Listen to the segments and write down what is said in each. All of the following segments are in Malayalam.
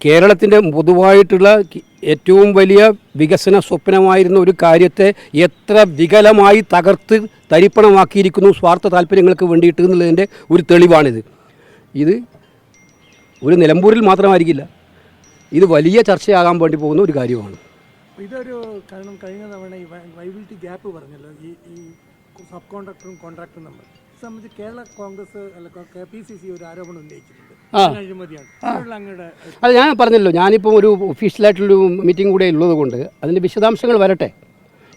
കേരളത്തിൻ്റെ പൊതുവായിട്ടുള്ള ഏറ്റവും വലിയ വികസന സ്വപ്നമായിരുന്ന ഒരു കാര്യത്തെ എത്ര വികലമായി തകർത്ത് തരിപ്പണമാക്കിയിരിക്കുന്നു സ്വാർത്ഥ താല്പര്യങ്ങൾക്ക് വേണ്ടിയിട്ട് എന്നുള്ളതിൻ്റെ ഒരു തെളിവാണിത്. ഇത് ഒരു നിലമ്പൂരിൽ മാത്രമായിരിക്കില്ല, ഇത് വലിയ ചർച്ചയാകാൻ വേണ്ടി പോകുന്ന ഒരു കാര്യമാണ്. ഇതൊരു കാരണം കഴിഞ്ഞ തവണ ഈ വൈബിലിറ്റി ഗ്യാപ്പ് പറഞ്ഞല്ലോ, ഈ സബ് കോൺട്രാക്ടറും കോൺട്രാക്ടറും നമ്മൾ സംബന്ധിച്ച് കേരള കോൺഗ്രസ് അല്ല KPCC ഒരു ആരോപണം ഉന്നയിച്ചിട്ടുണ്ട്, അഴിമതിയാണ്. അത് ഞാൻ പറഞ്ഞല്ലോ, ഞാനിപ്പോൾ ഒരു ഒഫീഷ്യലായിട്ടുള്ളൊരു മീറ്റിംഗ് കൂടെ ഉള്ളത് കൊണ്ട് അതിൻ്റെ വിശദാംശങ്ങൾ വരട്ടെ.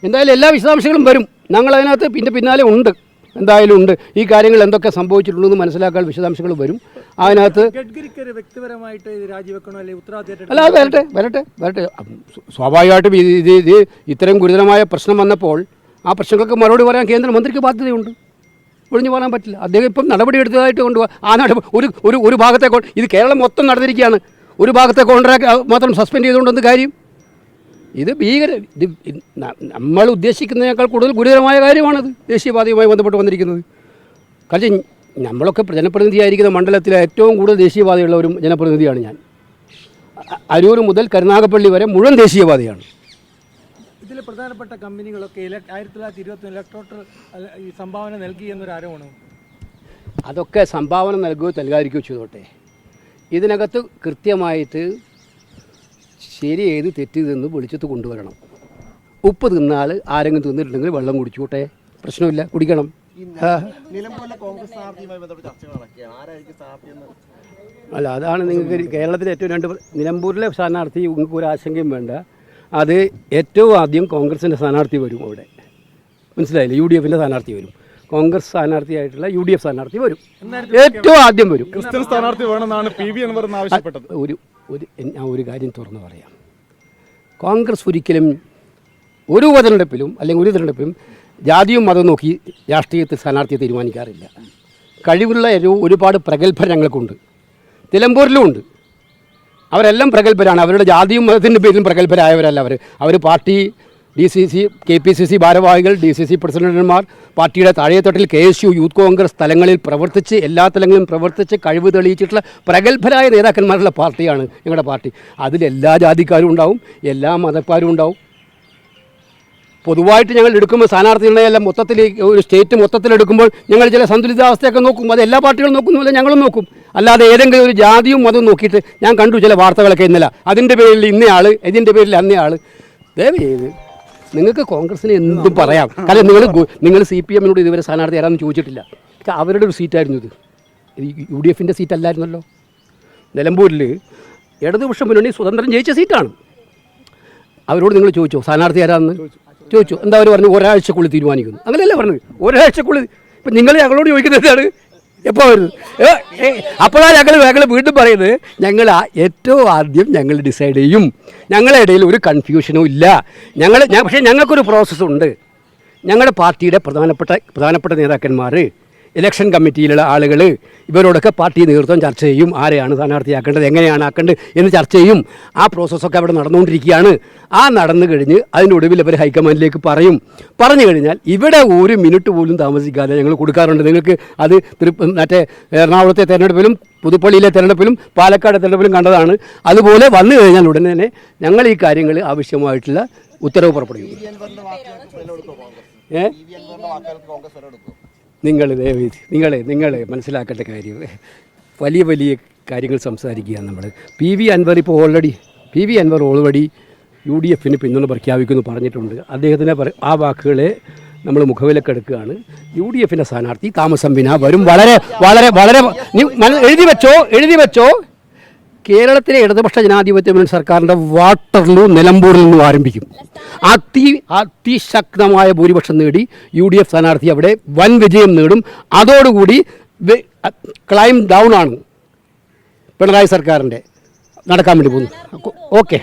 എന്തായാലും എല്ലാ വിശദാംശങ്ങളും വരും, ഞങ്ങളതിനകത്ത് പിന്നാലെ ഉണ്ട്, എന്തായാലും ഉണ്ട്. ഈ കാര്യങ്ങൾ എന്തൊക്കെ സംഭവിച്ചിട്ടുണ്ടെന്ന് മനസ്സിലാക്കാൻ വിശദാംശങ്ങൾ വരും. അതിനകത്ത് വ്യക്തിപരമായിട്ട് രാജിവെക്കണോ അല്ലെങ്കിൽ ഉത്തരവാദിത്തം അല്ല, അത് വരട്ടെ. സ്വാഭാവികമായിട്ടും ഇത് ഇത്തരം ഗുരുതരമായ പ്രശ്നം വന്നപ്പോൾ ആ പ്രശ്നങ്ങൾക്ക് മറുപടി പറയാൻ കേന്ദ്രമന്ത്രിക്ക് ബാധ്യതയുണ്ട്, ഒഴിഞ്ഞു പോകാൻ പറ്റില്ല. അദ്ദേഹം ഇപ്പം നടപടി എടുത്തതായിട്ട് കൊണ്ടുപോകാം. ആ ഒരു ഭാഗത്തെ ഇത് കേരളം മൊത്തം നടന്നിരിക്കുകയാണ്, ഒരു ഭാഗത്തെ കോൺട്രാക്ട് മാത്രം സസ്പെൻഡ് ചെയ്തുകൊണ്ടെന്ന് കാര്യം. ഇത് നമ്മൾ ഉദ്ദേശിക്കുന്നതിനേക്കാൾ കൂടുതൽ ഗുരുതരമായ കാര്യമാണത് ദേശീയപാതയുമായി ബന്ധപ്പെട്ട് വന്നിരിക്കുന്നത്. കാരണം നമ്മളൊക്കെ ജനപ്രതിനിധിയായിരിക്കുന്ന മണ്ഡലത്തിലെ ഏറ്റവും കൂടുതൽ ദേശീയപാതയുള്ള ഒരു ജനപ്രതിനിധിയാണ് ഞാൻ. അരൂർ മുതൽ കരുനാഗപ്പള്ളി വരെ മുഴുവൻ ദേശീയപാതയാണ്. ഇതിൽ പ്രധാനപ്പെട്ട കമ്പനികളൊക്കെ 1921 ഇലക്ട്രോട്ടർ ഈ സംഭാവന നൽകി എന്നൊരു ആരോപണം. അതൊക്കെ സംഭാവന നൽകുകയോ നൽകാതിരിക്കുകയോ ചെയ്തോട്ടെ, ഇതിനകത്ത് കൃത്യമായിട്ട് ശരി ഏത് തെറ്റിതെന്ന് വെളിച്ചത്ത് കൊണ്ടുവരണം. ഉപ്പ് തിന്നാൽ ആരെങ്കിലും തിന്നിട്ടുണ്ടെങ്കിൽ വെള്ളം കുടിച്ചോട്ടെ, പ്രശ്നമില്ല, കുടിക്കണം. അല്ല, അതാണ് നിങ്ങൾക്ക് കേരളത്തിലെ ഏറ്റവും നിലമ്പൂരിലെ സ്ഥാനാർത്ഥി നിങ്ങൾക്ക് ഒരു ആശങ്കയും വേണ്ട. അത് ഏറ്റവും ആദ്യം കോൺഗ്രസിൻ്റെ സ്ഥാനാർത്ഥി വരും അവിടെ, മനസ്സിലായില്ലേ? UDFൻ്റെ സ്ഥാനാർത്ഥി വരും, കോൺഗ്രസ് സ്ഥാനാർത്ഥിയായിട്ടുള്ള UDF സ്ഥാനാർത്ഥി വരും, ഏറ്റവും ആദ്യം വരും. ക്രിസ്ത്യൻ സ്ഥാനാർത്ഥി വേണമെന്നാണ് PV അൻവർ ആവശ്യപ്പെട്ടത്. ഞാൻ ഒരു കാര്യം തുറന്ന് പറയാം, കോൺഗ്രസ് ഒരിക്കലും ഒരു ഉപതെരഞ്ഞെടുപ്പിലും അല്ലെങ്കിൽ ഒരു തെരഞ്ഞെടുപ്പിലും ജാതിയും മതം നോക്കി രാഷ്ട്രീയത്തിൽ സ്ഥാനാർത്ഥിയെ തീരുമാനിക്കാറില്ല. കഴിവുള്ള ഒരുപാട് പ്രഗത്ഭർ ഞങ്ങൾക്കുണ്ട്, നിലമ്പൂരിലും ഉണ്ട്. അവരെല്ലാം പ്രഗത്ഭരാണ്, അവരുടെ ജാതിയും മതത്തിൻ്റെ പേരിലും പ്രഗത്ഭരായവരല്ല അവർ പാർട്ടി DCC KPCC ഭാരവാഹികൾ, DCC പ്രസിഡന്റുമാർ, പാർട്ടിയുടെ താഴെത്തട്ടിൽ KSU യൂത്ത് കോൺഗ്രസ് തലങ്ങളിൽ പ്രവർത്തിച്ച് എല്ലാ തലങ്ങളിലും പ്രവർത്തിച്ച് കഴിവ് തെളിയിച്ചിട്ടുള്ള പ്രഗത്ഭരായ നേതാക്കന്മാരുള്ള പാർട്ടിയാണ് ഞങ്ങളുടെ പാർട്ടി. അതിലെല്ലാ ജാതിക്കാരും ഉണ്ടാവും, എല്ലാ മതക്കാരും ഉണ്ടാവും. പൊതുവായിട്ട് ഞങ്ങൾ എടുക്കുമ്പോൾ സ്ഥാനാർത്ഥികളെല്ലാം മൊത്തത്തിൽ ഒരു സ്റ്റേറ്റ് മൊത്തത്തിലെടുക്കുമ്പോൾ ഞങ്ങൾ ചില സന്തുലിതാവസ്ഥയൊക്കെ നോക്കും. അത് എല്ലാ പാർട്ടികളും നോക്കുന്നില്ല, ഞങ്ങളും നോക്കും. അല്ലാതെ ഏതെങ്കിലും ഒരു ജാതിയും മതവും നോക്കിയിട്ട് ഞാൻ കണ്ടു ചില വാർത്തകളൊക്കെ ഇന്നലെ അതിൻ്റെ പേരിൽ ഇന്നയാൾ, ഇതിൻ്റെ പേരിൽ അന്നയാൾ. ദയവേത് നിങ്ങൾക്ക് കോൺഗ്രസിന് എന്തും പറയാം. കാരണം നിങ്ങൾ CPM-നോട് ഇതുവരെ സ്ഥാനാർത്ഥി ആരാന്ന് ചോദിച്ചിട്ടില്ല. അവരുടെ ഒരു സീറ്റായിരുന്നു ഇത്, UDFൻ്റെ സീറ്റ് അല്ലായിരുന്നല്ലോ. നിലമ്പൂരിൽ ഇടതുപക്ഷ മുന്നണി സ്വതന്ത്രം ജയിച്ച സീറ്റാണ്. അവരോട് നിങ്ങൾ ചോദിച്ചോ സ്ഥാനാർത്ഥി ആരാന്ന് ചോദിച്ചു? എന്താ അവർ പറഞ്ഞു? ഒരാഴ്ചക്കുള്ളിൽ തീരുമാനിക്കുന്നു. അങ്ങനെയല്ലേ പറഞ്ഞത്? ഒരാഴ്ചക്കുള്ളിൽ. ഇപ്പം നിങ്ങൾ ഞങ്ങളോട് ചോദിക്കുന്നത് എന്താണ്? എപ്പോൾ വരുന്നത്? അപ്പോഴാണ് ഞങ്ങൾ വീണ്ടും പറയുന്നത്, ഞങ്ങൾ ഏറ്റവും ആദ്യം ഞങ്ങൾ ഡിസൈഡ് ചെയ്യും. ഞങ്ങളുടെ ഇടയിൽ ഒരു കൺഫ്യൂഷനും ഇല്ല. പക്ഷേ ഞങ്ങൾക്കൊരു പ്രോസസ്സുണ്ട്. ഞങ്ങളുടെ പാർട്ടിയുടെ പ്രധാനപ്പെട്ട നേതാക്കന്മാർ, ഇലക്ഷൻ കമ്മിറ്റിയിലുള്ള ആളുകൾ, ഇവരോടൊക്കെ പാർട്ടി നേതൃത്വം ചർച്ച ചെയ്യും. ആരെയാണ് സ്ഥാനാർത്ഥിയാക്കേണ്ടത്, എങ്ങനെയാണ് ആക്കേണ്ടത് എന്ന് ചർച്ച ചെയ്യും. ആ പ്രോസസ്സൊക്കെ അവിടെ നടന്നുകൊണ്ടിരിക്കുകയാണ്. ആ നടന്നു കഴിഞ്ഞ് അതിനൊടുവിൽ അവർ ഹൈക്കമാൻഡിലേക്ക് പറഞ്ഞു കഴിഞ്ഞാൽ ഇവിടെ ഒരു മിനിറ്റ് പോലും താമസിക്കാതെ ഞങ്ങൾ കൊടുക്കാറുണ്ട്. നിങ്ങൾക്ക് അത് മറ്റേ എറണാകുളത്തെ തെരഞ്ഞെടുപ്പിലും പുതുപ്പള്ളിയിലെ തെരഞ്ഞെടുപ്പിലും പാലക്കാട് തെരഞ്ഞെടുപ്പിലും കണ്ടതാണ്. അതുപോലെ വന്നു കഴിഞ്ഞാൽ ഉടനെ തന്നെ ഞങ്ങൾ ഈ കാര്യങ്ങൾ ആവശ്യമായിട്ടുള്ള ഉത്തരവ് പുറപ്പെടുവിക്കും. നിങ്ങൾ മനസ്സിലാക്കേണ്ട കാര്യം, വലിയ കാര്യങ്ങൾ സംസാരിക്കുകയാണ് നമ്മൾ. PV അൻവർ ഇപ്പോൾ ഓൾറെഡി UDFന് പിന്തുണ പ്രഖ്യാപിക്കുമെന്ന് പറഞ്ഞിട്ടുണ്ട്. അദ്ദേഹത്തിൻ്റെ ആ വാക്കുകളെ നമ്മൾ മുഖവിലക്കെടുക്കുകയാണ്. UDFൻ്റെ സ്ഥാനാർത്ഥി താമസം വിന വരും. വളരെ എഴുതി വെച്ചോ കേരളത്തിലെ ഇടതുപക്ഷ ജനാധിപത്യ മുന്നണി സർക്കാരിൻ്റെ വാട്ടർലൂ നിലമ്പൂരിൽ നിന്നും ആരംഭിക്കും. അതിശക്തമായ ഭൂരിപക്ഷം നേടി UDF സ്ഥാനാർത്ഥി അവിടെ വൻ വിജയം നേടും. അതോടുകൂടി ക്ലൈം ഡൗൺ ആണ് പിണറായി സർക്കാരിൻ്റെ നടക്കാൻ വേണ്ടി പോകുന്നു. ഓക്കെ.